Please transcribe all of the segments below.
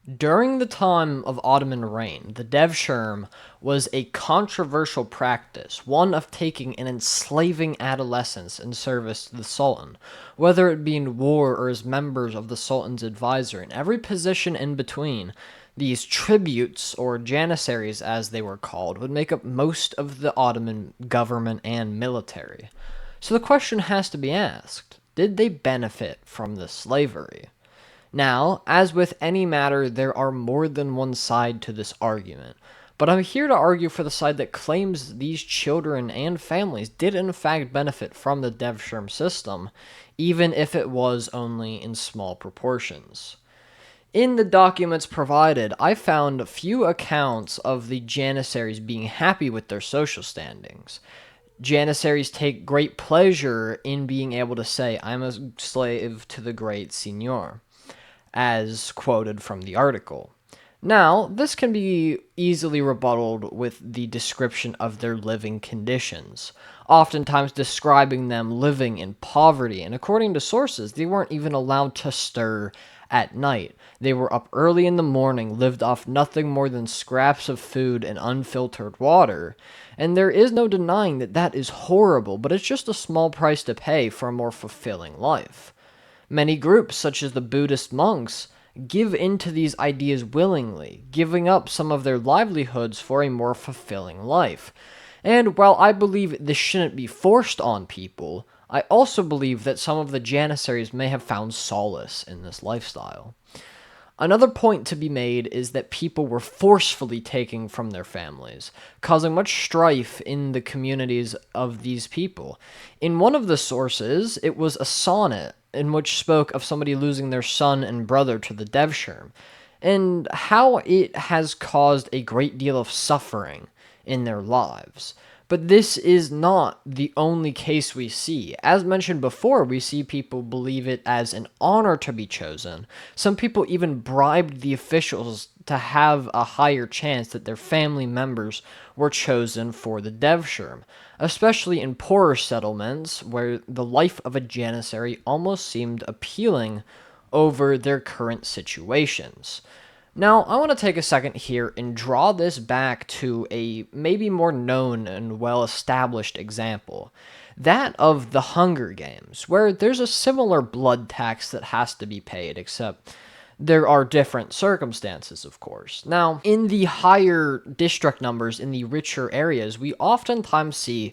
During the time of Ottoman reign, the Devshirme was a controversial practice, one of taking and enslaving adolescents in service to the Sultan, whether it be in war or as members of the Sultan's advisor, in every position in between. These tributes, or janissaries as they were called, would make up most of the Ottoman government and military. So the question has to be asked, did they benefit from this slavery? Now, as with any matter, there are more than one side to this argument, but I'm here to argue for the side that claims these children and families did in fact benefit from the Devshirme system, even if it was only in small proportions. In the documents provided, I found few accounts of the Janissaries being happy with their social standings. Janissaries take great pleasure in being able to say, I'm a slave to the great Signor, as quoted from the article. Now, this can be easily rebutted with the description of their living conditions, oftentimes describing them living in poverty, and according to sources, they weren't even allowed to stir at night. They were up early in the morning, lived off nothing more than scraps of food and unfiltered water, and there is no denying that that is horrible, but it's just a small price to pay for a more fulfilling life. Many groups, such as the Buddhist monks, give in to these ideas willingly, giving up some of their livelihoods for a more fulfilling life. And while I believe this shouldn't be forced on people, I also believe that some of the Janissaries may have found solace in this lifestyle. Another point to be made is that people were forcefully taking from their families, causing much strife in the communities of these people. In one of the sources, it was a sonnet in which spoke of somebody losing their son and brother to the Devshirme, and how it has caused a great deal of suffering in their lives. But this is not the only case we see. As mentioned before, we see people believe it as an honor to be chosen. Some people even bribed the officials to have a higher chance that their family members were chosen for the Devshirme, especially in poorer settlements where the life of a janissary almost seemed appealing over their current situations. Now, I want to take a second here and draw this back to a maybe more known and well established example, that of the Hunger Games, where there's a similar blood tax that has to be paid, except there are different circumstances, of course. Now, in the higher district numbers in the richer areas, we oftentimes see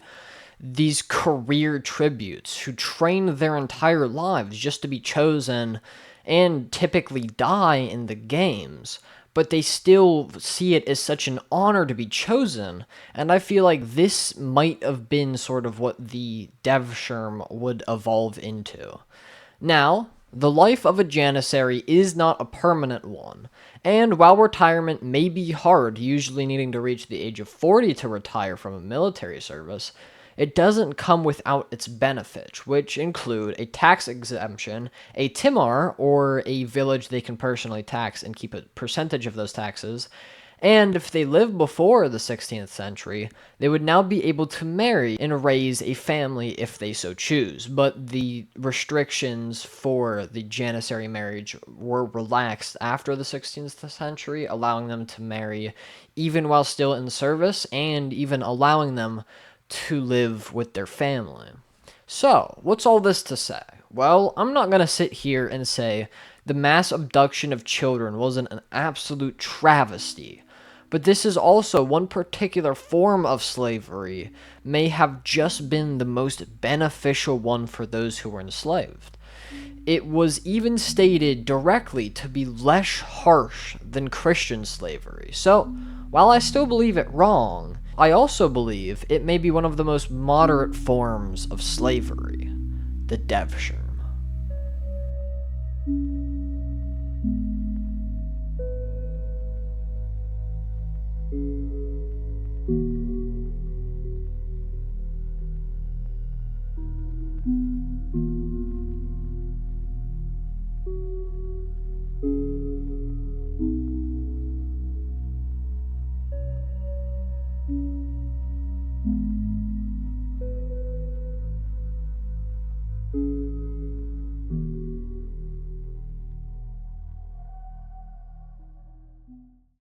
these career tributes who train their entire lives just to be chosen and typically die in the games, but they still see it as such an honor to be chosen, and I feel like this might have been sort of what the Devshirme would evolve into. Now, the life of a janissary is not a permanent one, and while retirement may be hard, usually needing to reach the age of 40 to retire from a military service, it doesn't come without its benefits, which include a tax exemption, a timar, or a village they can personally tax and keep a percentage of those taxes, and if they lived before the 16th century, they would now be able to marry and raise a family if they so choose. But the restrictions for the janissary marriage were relaxed after the 16th century, allowing them to marry even while still in service and even allowing them to live with their family. So, what's all this to say? Well, I'm not going to sit here and say the mass abduction of children wasn't an absolute travesty, but this is also one particular form of slavery may have just been the most beneficial one for those who were enslaved. It was even stated directly to be less harsh than Christian slavery. So, while I still believe it wrong, I also believe it may be one of the most moderate forms of slavery, the Devshirme.